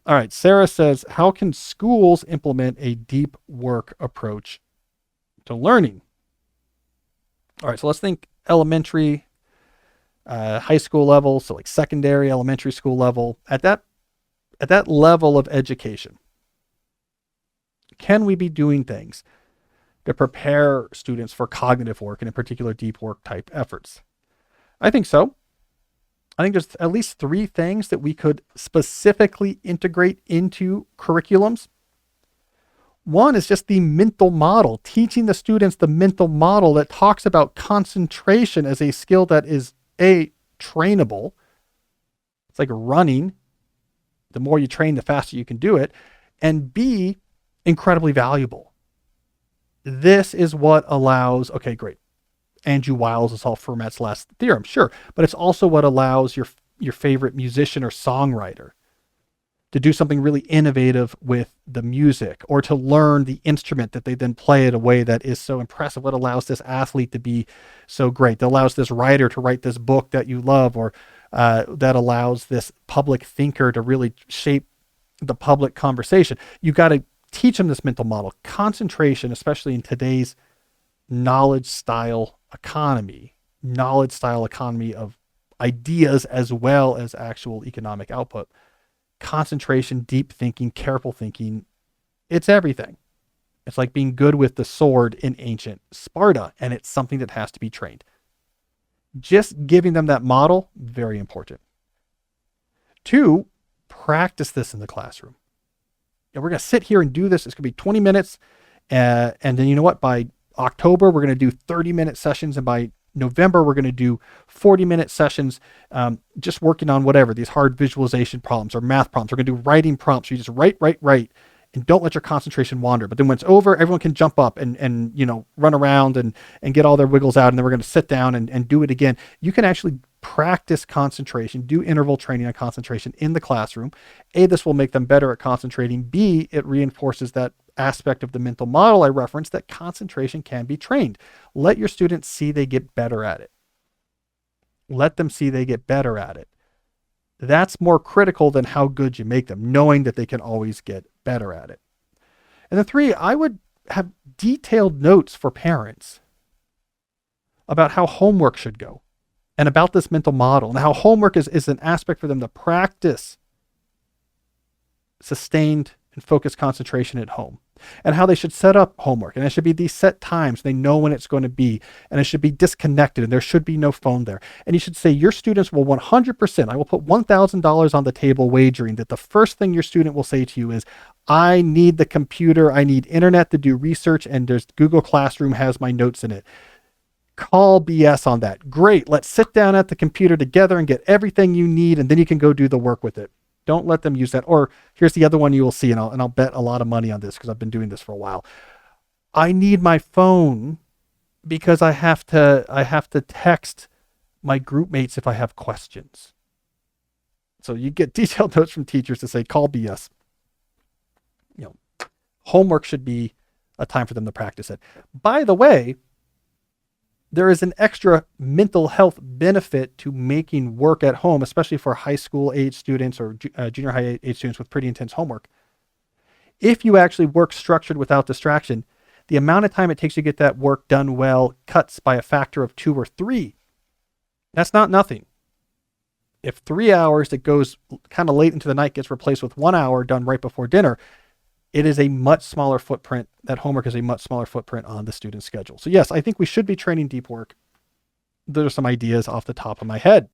All right. Sarah says, how can schools implement a deep work approach to learning? All right. So let's think elementary, high school level. So like secondary, elementary school level. At that level of education, can we be doing things to prepare students for cognitive work and in particular deep work type efforts? I think so. I think there's at least three things that we could specifically integrate into curriculums. One is just the mental model, teaching the students the mental model that talks about concentration as a skill that is A, trainable. It's like running. The more you train, the faster you can do it. And B, incredibly valuable. This is what allows, okay, great. Andrew Wiles is all Fermat's last theorem, sure. But it's also what allows your favorite musician or songwriter to do something really innovative with the music or to learn the instrument that they then play in a way that is so impressive. What allows this athlete to be so great? That allows this writer to write this book that you love, or that allows this public thinker to really shape the public conversation. You got to teach them this mental model. Concentration, especially in today's knowledge style economy of ideas as well as actual economic output. Concentration, deep thinking, careful thinking, it's everything. It's like being good with the sword in ancient Sparta, and it's something that has to be trained. Just giving them that model, very important. Two, practice this in the classroom. And we're going to sit here and do this. It's going to be 20 minutes. And then you know what? By October, we're going to do 30-minute sessions. And by November, we're going to do 40-minute sessions, just working on whatever, these hard visualization problems or math problems. We're going to do writing prompts. You just write, and don't let your concentration wander. But then when it's over, everyone can jump up and run around and get all their wiggles out. And then we're going to sit down and do it again. You can actually practice concentration, do interval training on concentration in the classroom. A, this will make them better at concentrating. B, it reinforces that aspect of the mental model I referenced, that concentration can be trained. Let your students see they get better at it. Let them see they get better at it. That's more critical than how good you make them, knowing that they can always get better at it. And then three, I would have detailed notes for parents about how homework should go and about this mental model and how homework is an aspect for them to practice sustained and focused concentration at home, and how they should set up homework. And it should be these set times. They know when it's going to be, and it should be disconnected, and there should be no phone there. And you should say, your students will 100%, I will put $1,000 on the table wagering that the first thing your student will say to you is, I need the computer, I need internet to do research, and there's Google Classroom has my notes in it. Call BS on that. Great, let's sit down at the computer together and get everything you need, and then you can go do the work with it. Don't let them use that. Or here's the other one you will see, and I'll bet a lot of money on this because I've been doing this for a while. I need my phone because I have to text my group mates if I have questions. So you get detailed notes from teachers to say, call BS. Homework should be a time for them to practice it. By the way, there is an extra mental health benefit to making work at home, especially for high school age students or junior high age students with pretty intense homework. If you actually work structured without distraction, the amount of time it takes you to get that work done well cuts by a factor of 2 or 3. That's not nothing. If 3 hours that goes kind of late into the night gets replaced with 1 hour done right before dinner, it is a much smaller footprint. That homework is a much smaller footprint on the student's schedule. So yes, I think we should be training deep work. Those are some ideas off the top of my head.